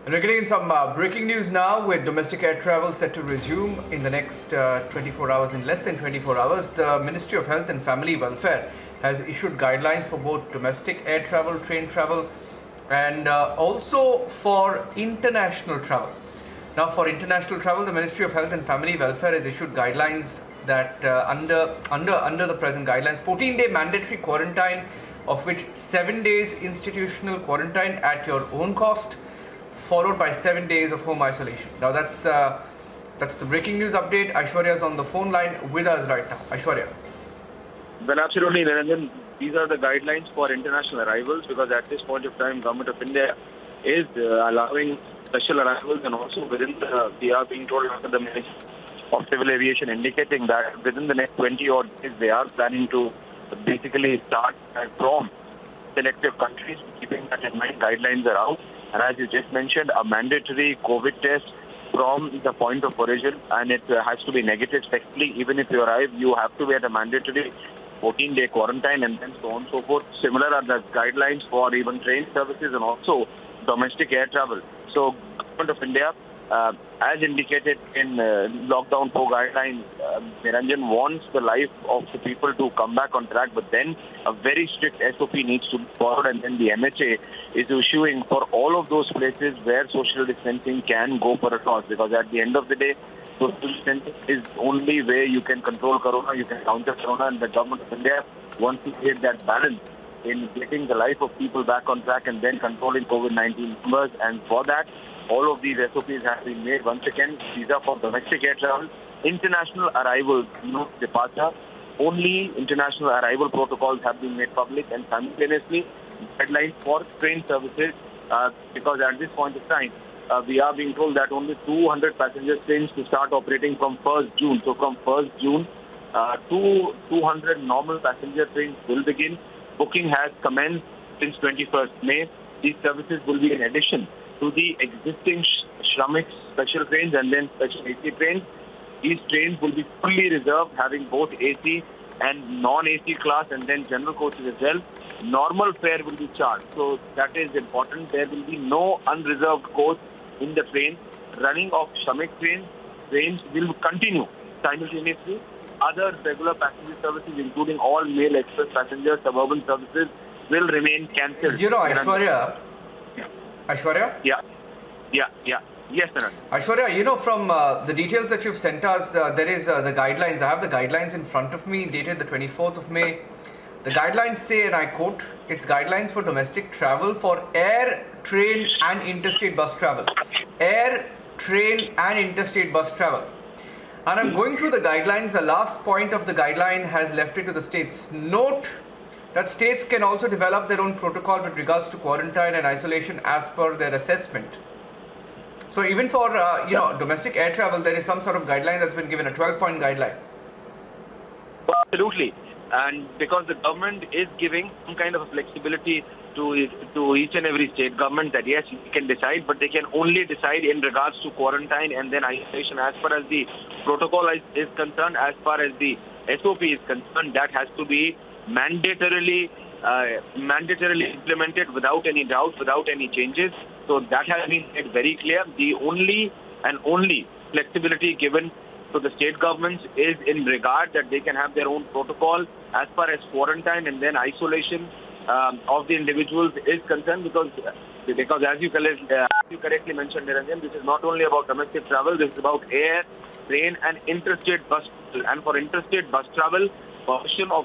And we're getting in some breaking news now with domestic air travel set to resume in the next 24 hours. In less than 24 hours, the Ministry of Health and Family Welfare has issued guidelines for both domestic air travel, train travel, and also for international travel. Now, for international travel, the Ministry of Health and Family Welfare has issued guidelines that under the present guidelines, 14-day mandatory quarantine, of which 7 days institutional quarantine at your own cost, followed by 7 days of home isolation. Now that's the breaking news update. Aishwarya is on the phone line with us right now. Aishwarya. Well, absolutely, Niranjan. These are the guidelines for international arrivals because at this point of time, Government of India is allowing special arrivals, and also we are being told after the Ministry of Civil Aviation indicating that within the next 20 odd days, they are planning to basically start from selective countries, keeping that in mind. Guidelines are out. And as you just mentioned, a mandatory COVID test from the point of origin, and it has to be negative. Secondly, even if you arrive, you have to be at a mandatory 14-day quarantine, and then so on and so forth. Similar are the guidelines for even train services and also domestic air travel. So, Government of India, as indicated in Lockdown 4 guidelines, Niranjan wants the life of the people to come back on track, but then a very strict SOP needs to be followed, and then the MHA is issuing for all of those places where social distancing can go for a toss, because at the end of the day, social distancing is the only way you can control corona, you can counter corona, and the Government of India wants to create that balance in getting the life of people back on track and then controlling COVID-19 numbers. And for that, all of these SOPs have been made. Once again, these are for domestic air travel. International arrivals, departure, only international arrival protocols have been made public, and simultaneously guidelines for train services, because at this point of time, we are being told that only 200 passenger trains to start operating from 1st June. So from 1st June, 200 normal passenger trains will begin. Booking has commenced since 21st May. These services will be in addition to the existing Shramik special trains and then special AC trains. These trains will be fully reserved, having both AC and non-AC class, and then general coaches as well. Normal fare will be charged. So that is important. There will be no unreserved coach in the train. Running of Shramik trains will continue simultaneously. Other regular passenger services, including all mail express passengers, suburban services, will remain cancelled. Aishwarya. Yeah. Aishwarya? Yeah. Yes, sir. Aishwarya, from the details that you've sent us, there is the guidelines. I have the guidelines in front of me, dated the 24th of May. The guidelines say, and I quote, it's guidelines for domestic travel for air, train and interstate bus travel. Air, train and interstate bus travel. And I'm going through the guidelines. The last point of the guideline has left it to the states. Note that states can also develop their own protocol with regards to quarantine and isolation as per their assessment. So even for domestic air travel, there is some sort of guideline that's been given, a 12-point guideline. Absolutely. And because the government is giving some kind of a flexibility to each and every state government that yes, you can decide, but they can only decide in regards to quarantine and then isolation. As far as the protocol is concerned, as far as the SOP is concerned, that has to be mandatorily implemented without any doubt, without any changes. So that has been made very clear. The only flexibility given to the state governments is in regard that they can have their own protocol as far as quarantine and then isolation of the individuals is concerned, because as you correctly mentioned, Niranjan, this is not only about domestic travel, this is about air, train and interstate bus travel. And for interstate bus travel, portion of